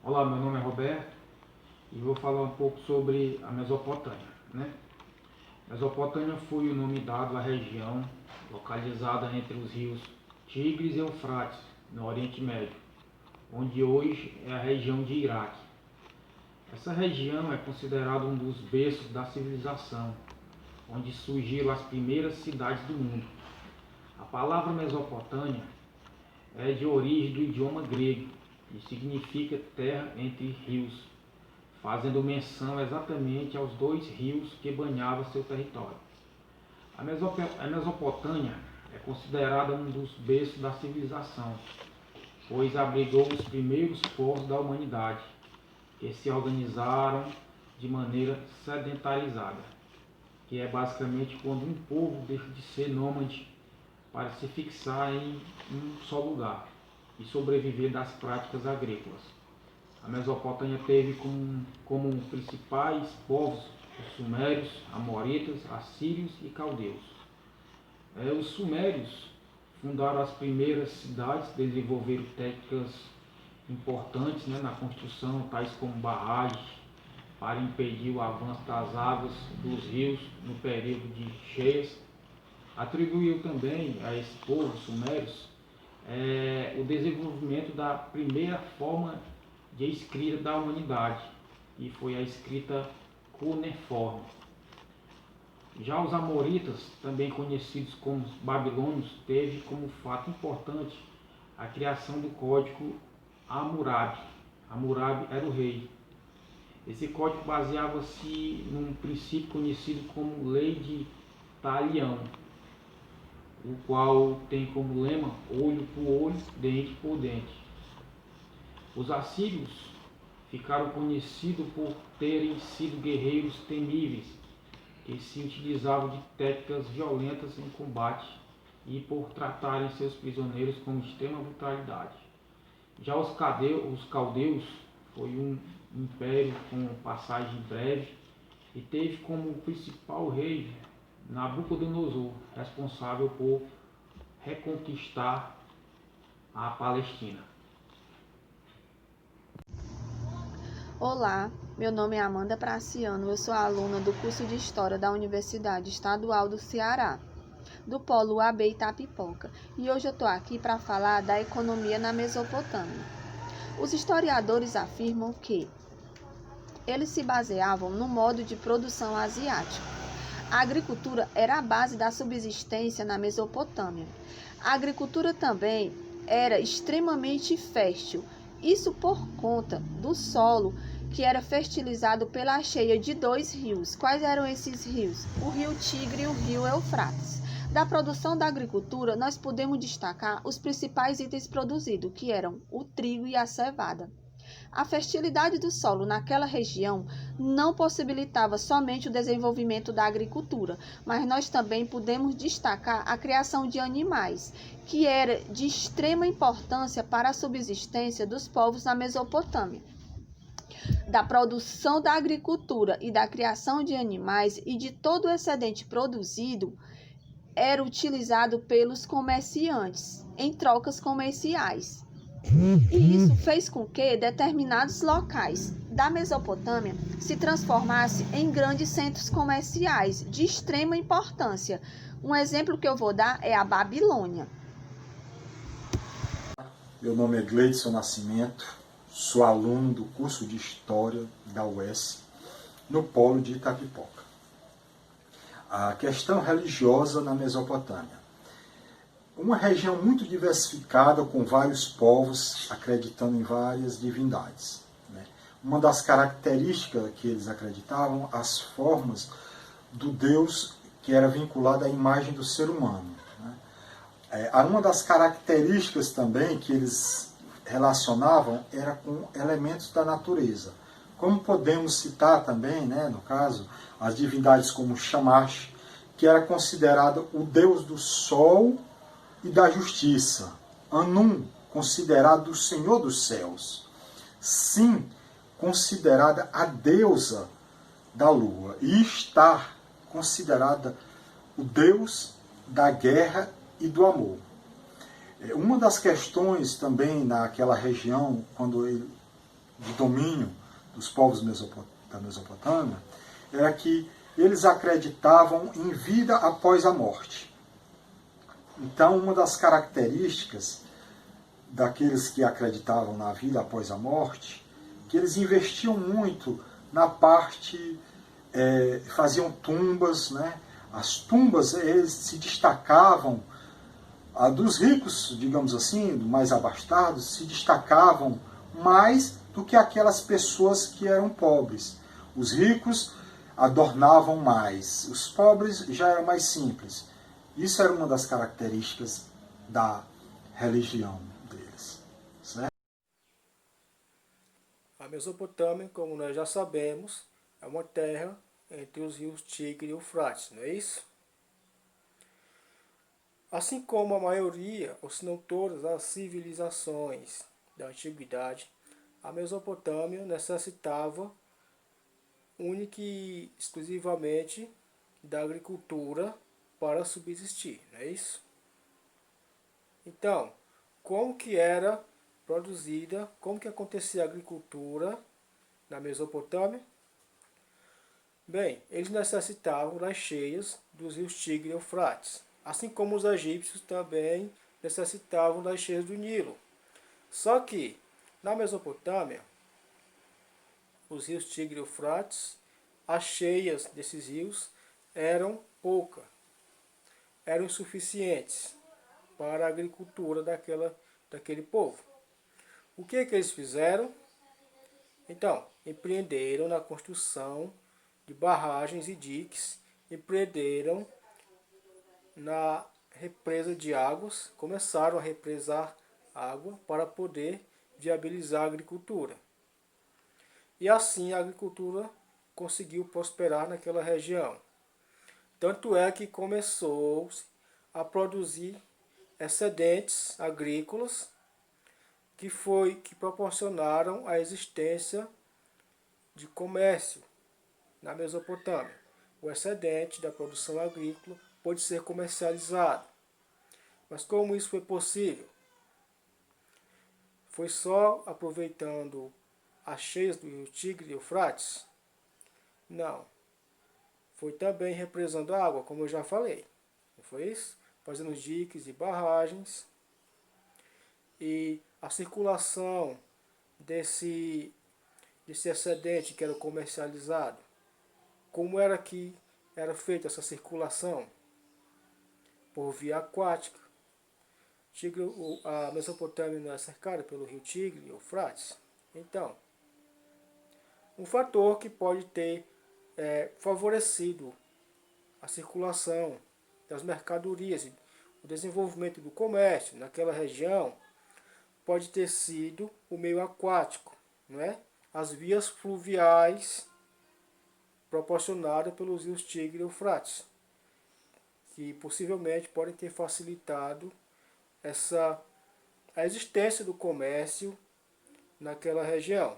Olá, meu nome é Roberto e vou falar um pouco sobre a Mesopotâmia. Mesopotâmia foi o nome dado à região localizada entre os rios Tigres e Eufrates, no Oriente Médio, onde hoje é a região de Iraque. Essa região é considerada um dos berços da civilização, onde surgiram as primeiras cidades do mundo. A palavra Mesopotâmia é de origem do idioma grego e significa terra entre rios, fazendo menção exatamente aos dois rios que banhavam seu território. A Mesopotâmia é considerada um dos berços da civilização, pois abrigou os primeiros povos da humanidade, que se organizaram de maneira sedentarizada, que é basicamente quando um povo deixa de ser nômade para se fixar em um só lugar e sobreviver das práticas agrícolas. A Mesopotâmia teve como principais povos os sumérios, amoritas, assírios e caldeus. Os sumérios fundaram as primeiras cidades, desenvolveram técnicas importantes na construção, tais como barragens, para impedir o avanço das águas dos rios no período de cheias. Atribuiu também a esse povo, sumérios, o desenvolvimento da primeira forma de escrita da humanidade, e foi a escrita cuneiforme. Já os amoritas, também conhecidos como babilônios, teve como fato importante a criação do código Hammurabi. Hammurabi era o rei. Esse código baseava-se num princípio conhecido como Lei de Talião, o qual tem como lema olho por olho, dente por dente. Os assírios ficaram conhecidos por terem sido guerreiros temíveis, que se utilizavam de técnicas violentas em combate e por tratarem seus prisioneiros com extrema brutalidade. Já os caldeus foi um império com passagem breve e teve como principal rei Nabucodonosor, responsável por reconquistar a Palestina. Olá, meu nome é Amanda Praciano, eu sou aluna do curso de História da Universidade Estadual do Ceará, do Polo AB Itapipoca, e hoje eu estou aqui para falar da economia na Mesopotâmia. Os historiadores afirmam que eles se baseavam no modo de produção asiático. A agricultura era a base da subsistência na Mesopotâmia. A agricultura também era extremamente fértil, isso por conta do solo que era fertilizado pela cheia de dois rios. Quais eram esses rios? O rio Tigre e o rio Eufrates. Da produção da agricultura, nós podemos destacar os principais itens produzidos, que eram o trigo e a cevada. A fertilidade do solo naquela região não possibilitava somente o desenvolvimento da agricultura, mas nós também podemos destacar a criação de animais, que era de extrema importância para a subsistência dos povos na Mesopotâmia. Da produção da agricultura e da criação de animais e de todo o excedente produzido era utilizado pelos comerciantes em trocas comerciais. E isso fez com que determinados locais da Mesopotâmia se transformassem em grandes centros comerciais de extrema importância. Um exemplo que eu vou dar é a Babilônia. Meu nome é Gleidson Nascimento, sou aluno do curso de História da UES, no Polo de Itapipoca. A questão religiosa na Mesopotâmia. Uma região muito diversificada, com vários povos acreditando em várias divindades. Uma das características que eles acreditavam, as formas do Deus que era vinculado à imagem do ser humano. Uma das características também que eles relacionavam era com elementos da natureza. Como podemos citar também, no caso, as divindades como Shamash, que era considerado o deus do sol e da justiça. Anum, considerado o Senhor dos céus. Sim, considerada a deusa da lua. E Ishtar, considerada o deus da guerra e do amor. Uma das questões também naquela região, quando de domínio dos povos da Mesopotâmia era que eles acreditavam em vida após a morte. Então, uma das características daqueles que acreditavam na vida após a morte, que eles investiam muito na parte, faziam tumbas, né? As tumbas, eles se destacavam, a dos ricos, digamos assim, mais abastados, se destacavam mais do que aquelas pessoas que eram pobres. Os ricos adornavam mais, os pobres já eram mais simples. Isso era uma das características da religião deles. Certo? A Mesopotâmia, como nós já sabemos, é uma terra entre os rios Tigre e Eufrates, não é isso? Assim como a maioria, ou se não todas as civilizações da antiguidade, a Mesopotâmia necessitava única e exclusivamente da agricultura para subsistir, não é isso? Então, como que era produzida, como que acontecia a agricultura na Mesopotâmia? Bem, eles necessitavam das cheias dos rios Tigre e Eufrates, assim como os egípcios também necessitavam das cheias do Nilo. Só que, na Mesopotâmia, os rios Tigre e Eufrates, as cheias desses rios eram poucas, eram insuficientes para a agricultura daquele povo. O que eles fizeram? Então, empreenderam na construção de barragens e diques, empreenderam na represa de águas, começaram a represar água para poder viabilizar a agricultura. E assim a agricultura conseguiu prosperar naquela região. Tanto é que começou a produzir excedentes agrícolas que proporcionaram a existência de comércio na Mesopotâmia. O excedente da produção agrícola pode ser comercializado. Mas como isso foi possível? Foi só aproveitando as cheias do rio Tigre e Eufrates? Não. Foi também represando a água, como eu já falei. Não foi isso? Fazendo diques e barragens. E a circulação desse excedente que era comercializado. Como era que era feita essa circulação? Por via aquática. A Mesopotâmia não é cercada pelo rio Tigre e Eufrates. Então, um fator que pode ter favorecido a circulação das mercadorias e o desenvolvimento do comércio naquela região pode ter sido o meio aquático, não é? As vias fluviais proporcionadas pelos rios Tigre e Eufrates, que possivelmente podem ter facilitado a existência do comércio naquela região.